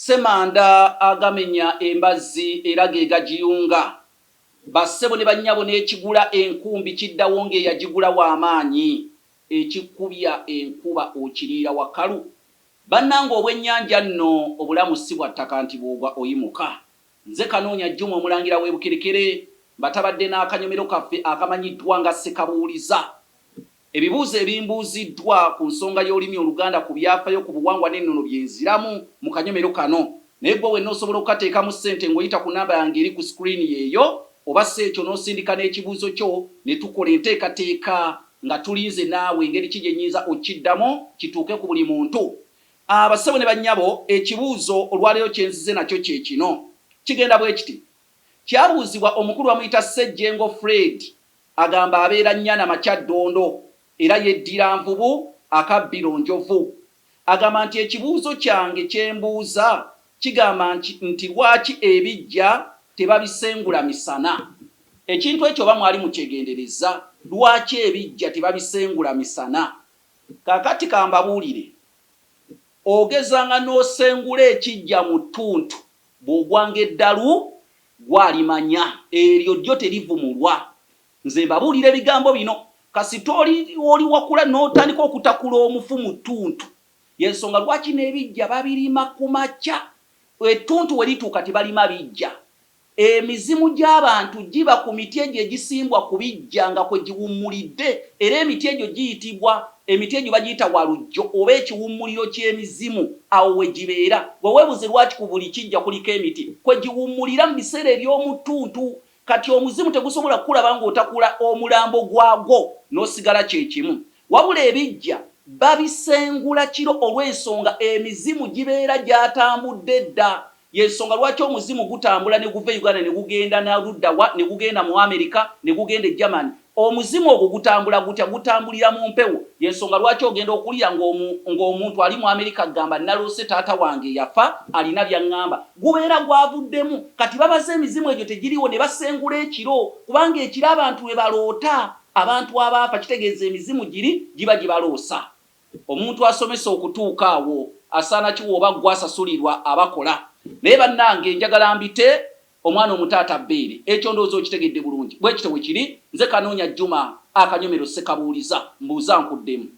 Semanda agamenya embazi era ge gajiyunga. Bassebo ne bannyabo n'ekigula enkumbi kiddawo ng'eyagigula w'amaanyi. Ekikubya enkuba okiriira wakalu. Bannange obw'ennyanja nno obulamu si bwa ttaka nti bw'ogwa oyimuka. Nze Kanoonya Juma omulangira w'e Bukerekere batabadde n'akanyomero kaffe akamanyiddwa nga Ssekabuuliza. Ebibuuzo ebimbuuziddwa ku nsonga y'olulimi Oluganda ku byafaayo ku buwangwa n'ennono byenziramu mu kanyomero kano. Naye gwe wenna osobola okukateekamu ssente ng'oyita ku nnamba yange eri ku screen yeeyo, oba si ekyo n'osindika n'ekibuuzo kyo ne tukola enteekateeka nga tulinze naawe engeri ki gye nnyinza okiddamu kituuke ku buli muntu. Abassebo ne bannyabo, ekibuuzo olwaleero kye nzize nakyo kye kino. Kigenda bwe kiti. Kyabuuzibwa omukulu bamuyita Ssejjengo Fred, agamba abeera nnyana Makyaddondo era yeddira nvubu akabbiro njovu. Agamba nti ekibuuzo kyange kye mbuuza kigamba nti lwaki ebijja tebabisengula misana. Ekintu ekyo oba mwali mukyegendereza, lwaki ebijja tebabisengula misana. Kaakati kambabuulire, ogezanga n'osengula ekijja mu ttuntu bw'ogwanga eddalu gwalimanya, eryo ddyo terivumulwa. Nze mbabuulira ebigambo bino kasita oli wakula n'otandika okutakula omufu mu ttuntu. Y'ensonga lwaki n'ebijja babirima ku makya. Ettuntu we lituuka tebalima bijja. Emizimu gy'abantu giba ku miti egyo egisimbwa ku bijja nga kwe giwummulidde, era emiti egyo giyitibwa, emiti egyo bagiyita walujjo oba ekiwummuliro ky'emizimu, awo we gibeera. Bwe weebuze lwaki ku buli kijja kuliko emiti, kwe giwummulira mu biseera eby'omu ttuntu. Kati omuzimu tegusobola kulaba ng'otakula omulambo gwagwo n'osigala kye kimu. Wabula ebijja babisengula kiro olw'ensonga emizimu gibeera gyatambudde dda. Y'ensonga lwaki omuzimu gutambula ne guva Uganda ne gugenda n'aludda wa ne gugenda mu Amerika ne gugenda e Germany. Omuzimu ogwo gutambula gutya, gutambulira mu mpewo. Y'ensonga lwaki ogenda okulya ng'omuntu ali mu Amerika gamba naloose taata wange yafa alina byangamba. Gubeera gwavuddemu. Kati babaze emizimu egyo tegiriwo ne basengula ekiro, kubanga ekiro abantu we baloota, abantu abaafa kitegeeza emizimu giba gibaloosa. Omuntu asomesa okutuuka awo asaana kiwo oba gwasasulirwa abakola. Naye bannange njagala mbite omwana omutaata bbeere. Ekyo ndowooza okitegedde bulungi. Bwe kityo bwe kiri. Nze Kanoonya Juma akanyomero Ssekabuuliza mbuuza nkuddemu.